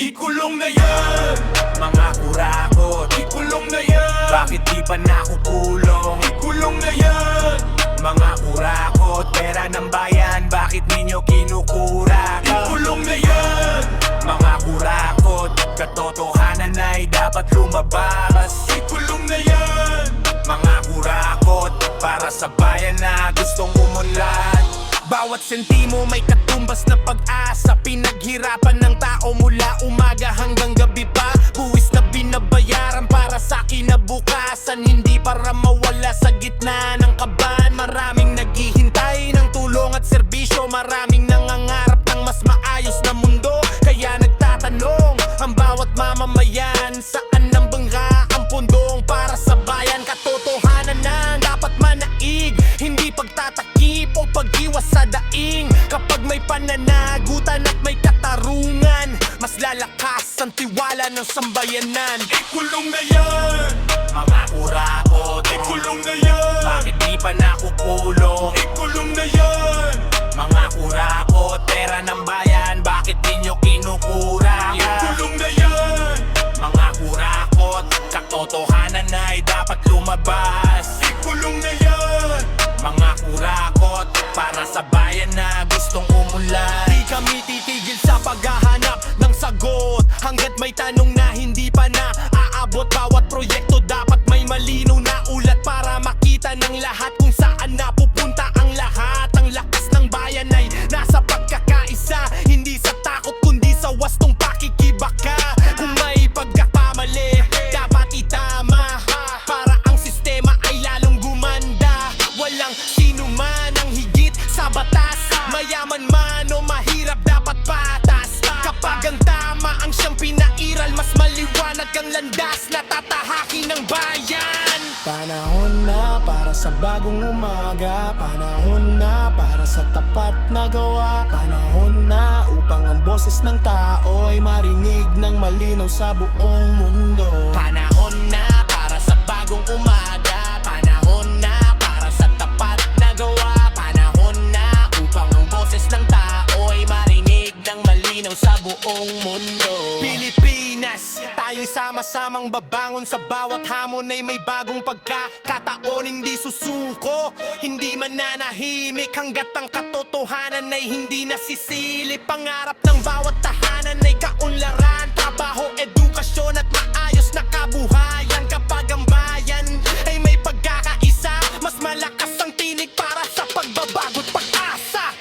Ikulong na yan, mga kurakot. Ikulong na yan, bakit di pa nakukulong? Ikulong na yan, mga kurakot. Pera ng bayan, bakit ninyo kinukurak? Ikulong na yan, mga kurakot. Katotohanan ay dapat lumabas. Ikulong na yan, mga kurakot. Para sa bayan na gustong umunlad. Bawat sentimo may katumbas na pag-asa. Pinaghirapan ng tao mula umaga hanggang gabi pa. Buwis na binabayaran para sa kinabukasan. Hindi para mawala sa gitna ng kaban. Maraming naghihintay ng tulong at serbisyo. Maraming nangangarap ng mas maayos na mundo. Kaya nagtatanong ang bawat mamamayan, saan nang bangga ang pundong para sa bayan? Katotohanan na dapat manaig, hindi pagtatakip o pag-iwas sa daing. Kapag may pananagutan at may katarungan, mas lalakas ang tiwala ng sambayanan. Ikulong na yan, mga kurakot. Ikulong na yan, bakit di pa nakukulong? Ikulong na yan, mga kurakot. Pera ng bayan, bakit di nyo kinukurak? Ikulong na yan, mga kurakot. Katotohanan ay dapat lumabas. Ikulong na yan, mga kurakot. Para sa bayan na gustong umunlad. Di kami titigil sa paghahanap ng sagot hanggat may tanong na hindi pa na aabot. Bawat proyekto dapat may malinaw na ulat para makita ng lahat kung saan napupunta ang lahat. Ang lakas ng bayan ay nasa pagkakaisa, hindi sa takot kundi sa wastong pakikibaka. Kung may pagkakamali, dapat itama para ang sistema ay lalong gumanda. Walang sino man ang higit sa batas, mayaman man o mahirap dapat patas. Kapag ang tama ang siyang pinairal, mas maliwanag ang landas na tatahakin ng bayan. Panahon na para sa bagong umaga. Panahon na para sa tapat na gawa. Panahon na upang ang boses ng tao ay marinig ng malinaw sa buong mundo. Panahon na para sa bagong umaga. Panahon na para sa tapat na gawa. Panahon na upang ang boses ng tao ay marinig ng malinaw sa buong mundo. Pilipinas, tayo'y sama-samang babangon. Sa bawat hamon ay may bagong pagkakataon. Hindi susuko, hindi mananahimik hanggat ang katotohanan ay hindi nasisilip. Pangarap ng bawat tahanan ay kaunlaran, trabaho, edukasyon at maayos na kabuhayan. Kapag ang bayan ay may pagkakaisa, mas malakas ang tinig para sa pagbabago't pag-asa.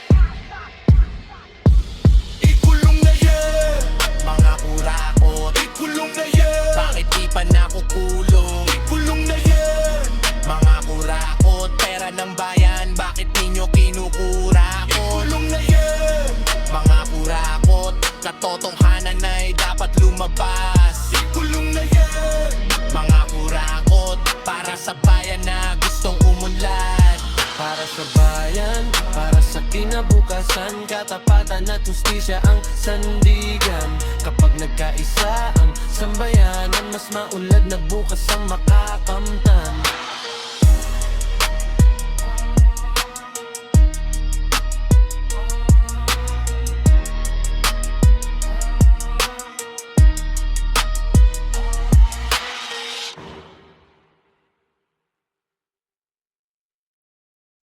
Ikulong na yan, mga kurakot. Ikulong na yan, bakit di pa nakukulong? Ikulong na yan, mga kurakot. Pera ng bayan, bakit ninyo kinukurakot? Ikulong na yan, mga kurakot. Katotohanan ay dapat lumabas. Ikulong na yan, mga kurakot. Para sa bayan na gustong umunlad. Para sa bayan, para sa kinabukasan, katapatan at hustisya ang sandigan. Kapag nagkaisa ang sambayanan, mas maunlad na bukas ang makakamtan.